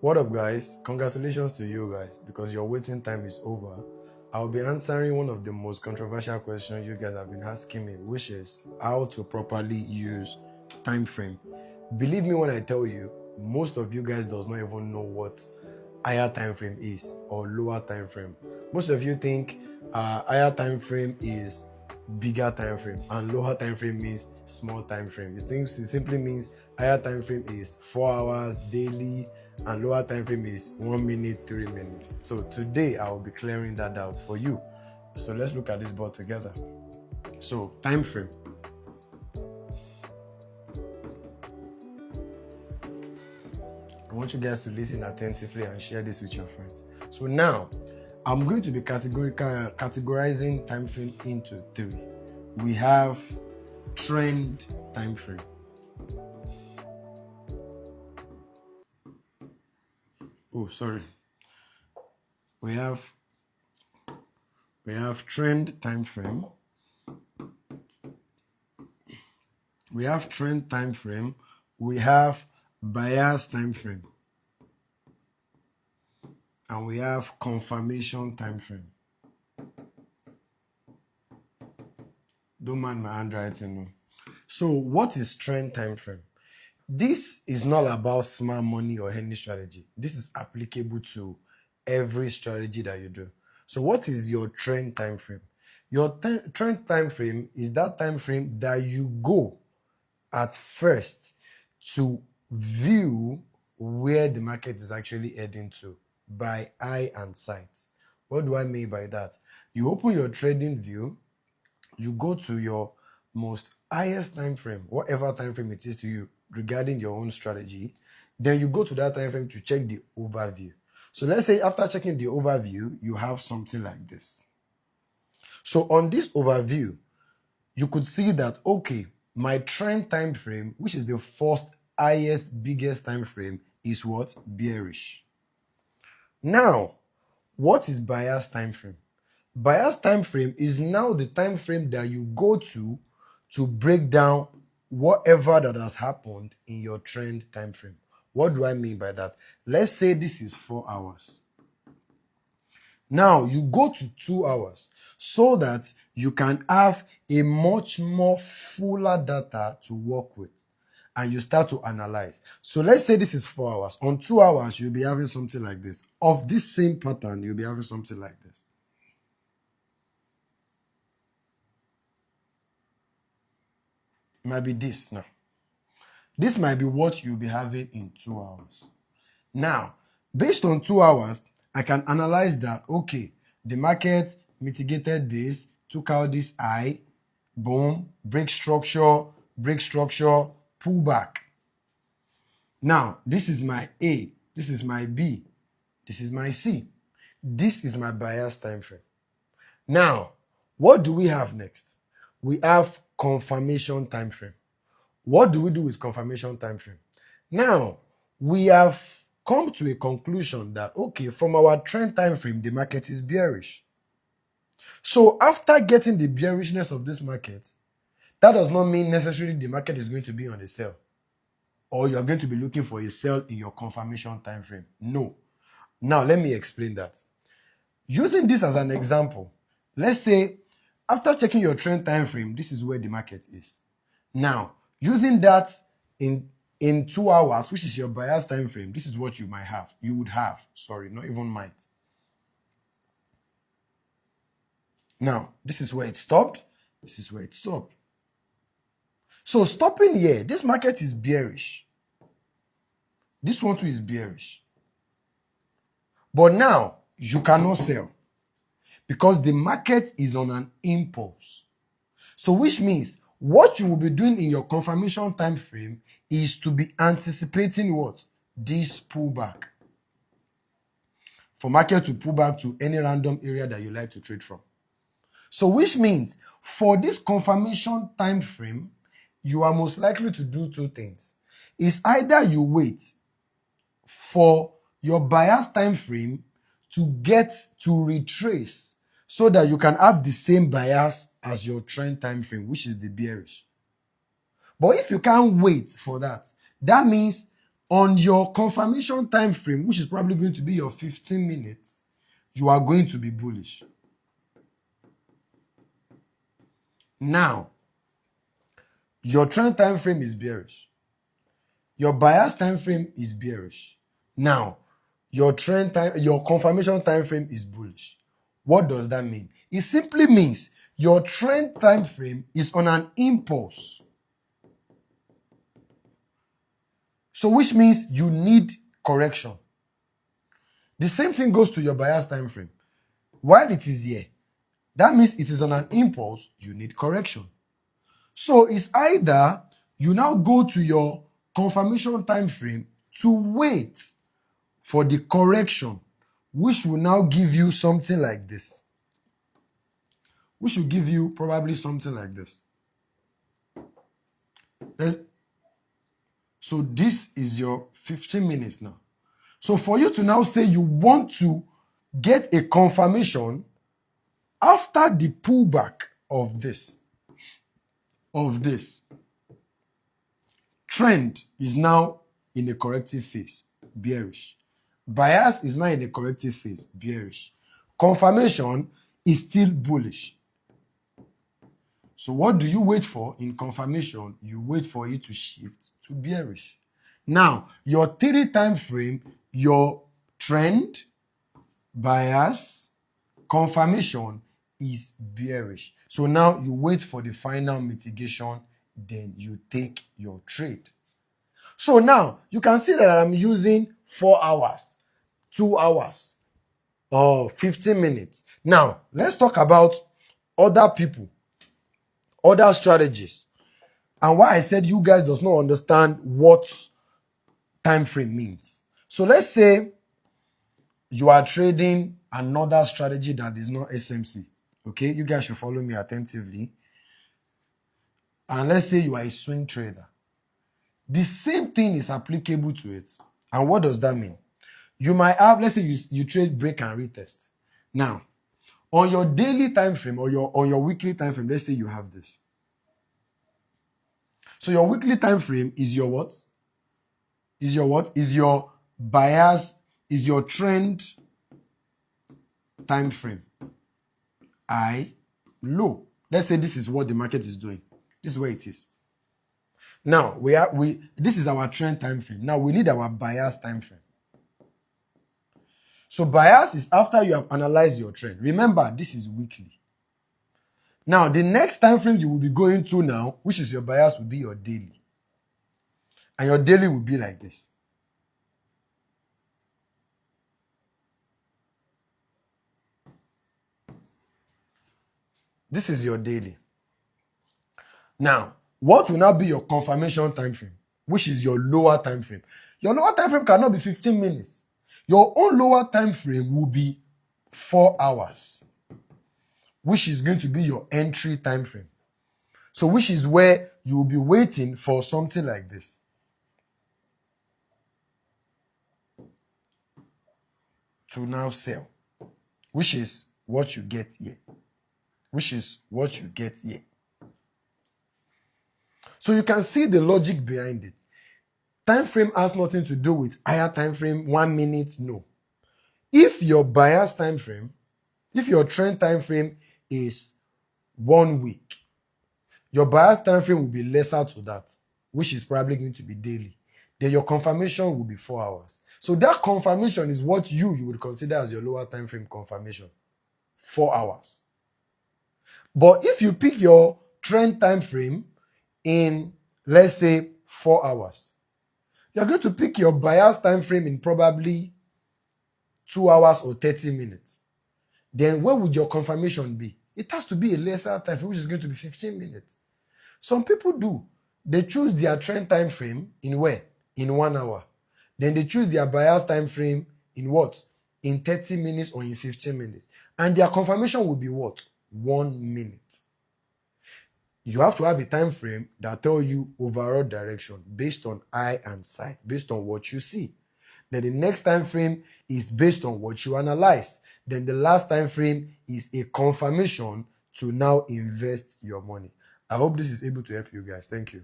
What up, guys? Congratulations to you guys because your waiting time is over. I'll be answering one of the most controversial questions you guys have been asking me, which is how to properly use time frame. Believe me when I tell you, most of you guys does not even know what higher time frame is or lower time frame. Most of you think higher time frame is bigger time frame and lower time frame means small time frame. It simply means higher time frame is 4 hours daily and lower time frame is 1 minute, 3 minutes. So today I will be clearing that out for you. So let's look at this board together. So time frame. I want you guys to listen attentively and share this with your friends. So now I'm going to be categorizing time frame into 3. We have trend time frame. Oh, sorry. We have trend time frame. We have trend time frame. We have bias time frame. And we have confirmation time frame. Don't mind my handwriting. So what is trend time frame? This is not about smart money or any strategy. This is applicable to every strategy that you do. So what is your trend time frame? Your trend time frame is that time frame that you go at first to view where the market is actually heading to by eye and sight. What do I mean by that? You open your trading view, you go to your most highest time frame, whatever time frame it is to you regarding your own strategy, then you go to that time frame to check the overview. So let's say after checking the overview, you have something like this. So on this overview, you could see that, okay, my trend time frame, which is the first highest, biggest time frame, is what? Bearish. Now, what is bias time frame? Bias time frame is now the time frame that you go to break down whatever that has happened in your trend time frame. What do I mean by that? Let's say this is 4 hours. Now you go to 2 hours so that you can have a much more fuller data to work with and you start to analyze. So let's say this is 4 hours. On 2 hours, you'll be having something like this. Of this same pattern, you'll be having something like this. It might be this now. This might be what you'll be having in 2 hours. Now, based on 2 hours, I can analyze that, okay, the market mitigated this, took out this high, boom, break structure, pull back. Now, this is my A, this is my B, this is my C. This is my bias time frame. Now, what do we have next? We have confirmation time frame. What do we do with confirmation time frame? Now, we have come to a conclusion that, okay, from our trend time frame, the market is bearish. So after getting the bearishness of this market, that does not mean necessarily the market is going to be on a sell or you're going to be looking for a sell in your confirmation time frame. No. Now, let me explain that. Using this as an example, let's say after checking your trend time frame, this is where the market is. Now, using that in 2 hours, which is your bias time frame, this is what you might have. You would have, sorry, not even might. Now, this is where it stopped. This is where it stopped. So stopping here, this market is bearish. This one too is bearish. But now, you cannot sell because the market is on an impulse. So which means what you will be doing in your confirmation time frame is to be anticipating what? This pullback. For market to pull back to any random area that you like to trade from. So which means for this confirmation time frame, you are most likely to do 2 things. It's either you wait for your bias time frame to get to retrace so that you can have the same bias as your trend time frame, which is the bearish. But if you can't wait for that, that means On your confirmation time frame, which is probably going to be your 15 minutes, you are going to be bullish. Now, your trend time frame is bearish. Your bias time frame is bearish. Now, your confirmation time frame is bullish. What does that mean? It simply means your trend time frame is on an impulse. So which means you need correction. The same thing goes to your bias time frame. While it is here, that means it is on an impulse, you need correction. So it's either you now go to your confirmation time frame to wait for the correction, which will now give you something like this. Which will give you probably something like this. So this is your 15 minutes now. So for you to now say you want to get a confirmation after the pullback of this, trend is now in a corrective phase, bearish. Bias is now in a corrective phase, bearish. Confirmation is still bullish. So what do you wait for in confirmation? You wait for it to shift to bearish. Now, your 3 time frame, your trend, bias, confirmation is bearish. So now you wait for the final mitigation, then you take your trade. So now you can see that I'm using 4 hours, 2 hours, or 15 minutes. Now, let's talk about other people, other strategies, and why I said you guys does not understand what time frame means. So let's say you are trading another strategy that is not SMC. Okay, you guys should follow me attentively. And let's say you are a swing trader. The same thing is applicable to it. And what does that mean? You might have, let's say you trade break and retest. Now, on your daily time frame or on your weekly time frame, let's say you have this. So your weekly time frame is your what? Is your what? Is your bias, is your trend time frame. High, low. Let's say this is what the market is doing. This is where it is. Now this is our trend time frame. Now we need our bias time frame. So bias is after you have analyzed your trend. Remember, this is weekly. Now the next time frame you will be going to now, which is your bias, will be your daily. And your daily will be like this. This is your daily. Now, what will now be your confirmation time frame, which is your lower time frame? Your lower time frame cannot be 15 minutes. Your own lower time frame will be 4 hours, which is going to be your entry time frame. So which is where you will be waiting for something like this. To now sell, which is what you get here. So you can see the logic behind it. Time frame has nothing to do with higher time frame, 1 minute, no. If your bias time frame, if your trend time frame is 1 week, your bias time frame will be lesser to that, which is probably going to be daily. Then your confirmation will be 4 hours. So that confirmation is what you would consider as your lower time frame confirmation, 4 hours. But if you pick your trend time frame in, let's say, 4 hours, you're going to pick your bias time frame in probably 2 hours or 30 minutes. Then where would your confirmation be? It has to be a lesser time frame, which is going to be 15 minutes. Some people do. They choose their trend time frame in where? In 1 hour. Then they choose their bias time frame in what? In 30 minutes or in 15 minutes. And their confirmation will be what? 1 minute. You have to have a time frame that tells you overall direction based on eye and sight, based on what you see. Then the next time frame is based on what you analyze. Then the last time frame is a confirmation to now invest your money. I hope this is able to help you guys. Thank you.